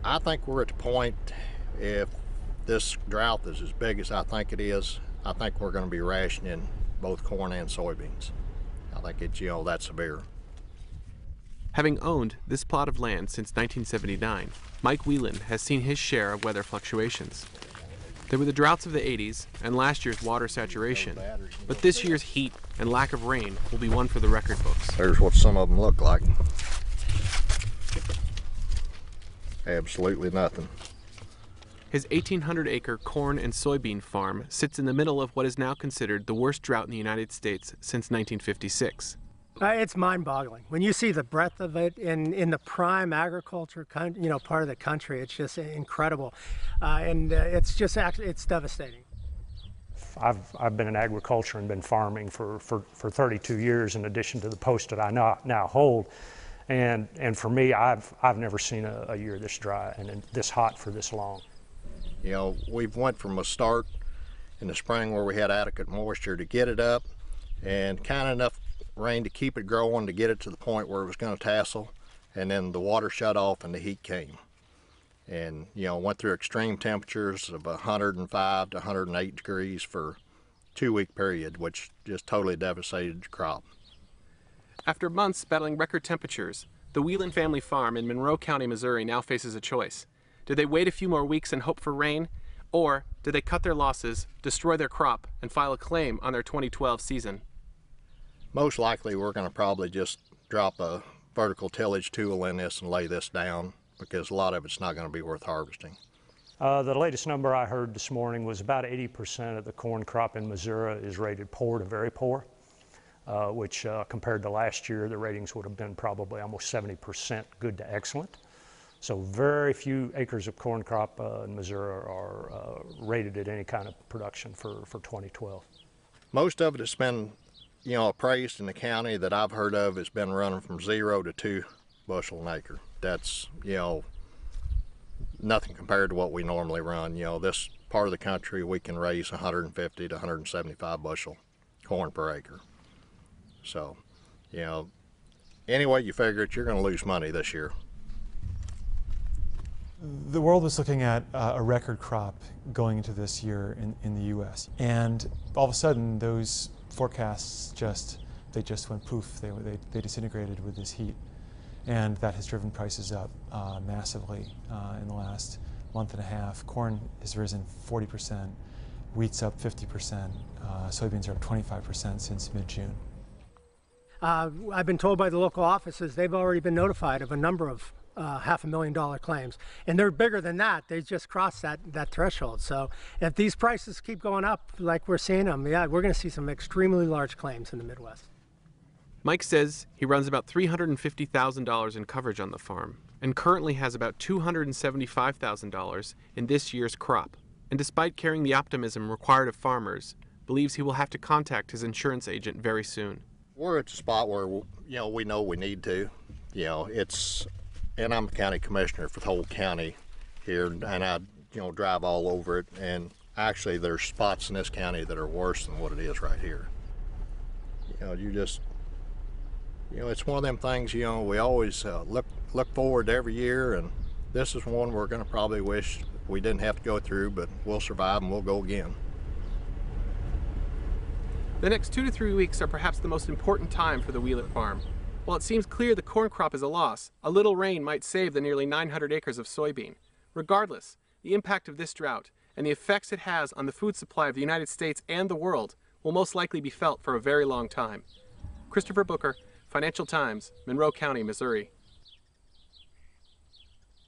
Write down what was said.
I think we're at the point, if this drought is as big as I think it is, I think we're going to be rationing both corn and soybeans. I think it's, that severe. Having owned this plot of land since 1979, Mike Whelan has seen his share of weather fluctuations. There were the droughts of the 80s and last year's water saturation, but this year's heat and lack of rain will be one for the record books. There's what some of them look like. Absolutely nothing. His 1,800-acre corn and soybean farm sits in the middle of what is now considered the worst drought in the United States since 1956. It's mind-boggling. When you see the breadth of it in the prime agriculture, part of the country, it's just incredible, and it's just it's devastating. I've been in agriculture and been farming for 32 years, in addition to the post that I now hold, and for me, I've never seen a year this dry and this hot for this long. We've went from a start in the spring where we had adequate moisture to get it up, and kind of enough rain to keep it growing, to get it to the point where it was going to tassel, and then the water shut off and the heat came, and went through extreme temperatures of 105 to 108 degrees for a 2-week period, which just totally devastated the crop. After months battling record temperatures, the Whelan family farm in Monroe County, Missouri now faces a choice. Do they wait a few more weeks and hope for rain, or do they cut their losses, destroy their crop, and file a claim on their 2012 season? Most likely we're going to probably just drop a vertical tillage tool in this and lay this down, because a lot of it's not going to be worth harvesting. The latest number I heard this morning was about 80% of the corn crop in Missouri is rated poor to very poor, which compared to last year, the ratings would have been probably almost 70% good to excellent. So very few acres of corn crop in Missouri are rated at any kind of production for 2012. Most of it has been appraised in the county that I've heard of has been running from 0 to 2 bushel an acre. That's, nothing compared to what we normally run. This part of the country, we can raise 150 to 175 bushel corn per acre. So, any way you figure it, you're going to lose money this year. The world was looking at a record crop going into this year in the U.S. And all of a sudden, those forecasts just went poof. They disintegrated with this heat, and that has driven prices up massively in the last month and a half. Corn has risen 40%, wheat's up 50%, soybeans are up 25% since mid-June. I've been told by the local offices they've already been notified of a number of $500,000 claims, and they're bigger than that. They just crossed that threshold. So if these prices keep going up like we're seeing them, yeah, we're going to see some extremely large claims in the Midwest. Mike says he runs about $350,000 in coverage on the farm and currently has about $275,000 in this year's crop. And despite carrying the optimism required of farmers, believes he will have to contact his insurance agent very soon. We're at the spot where we know we need to. And I'm the county commissioner for the whole county here, and I drive all over it, and actually there's spots in this county that are worse than what it is right here. It's one of them things, we always look forward to every year, and this is one we're going to probably wish we didn't have to go through, but we'll survive and we'll go again. The next 2 to 3 weeks are perhaps the most important time for the Whelan farm. While it seems clear the corn crop is a loss, a little rain might save the nearly 900 acres of soybean. Regardless, the impact of this drought and the effects it has on the food supply of the United States and the world will most likely be felt for a very long time. Christopher Booker, Financial Times, Monroe County, Missouri.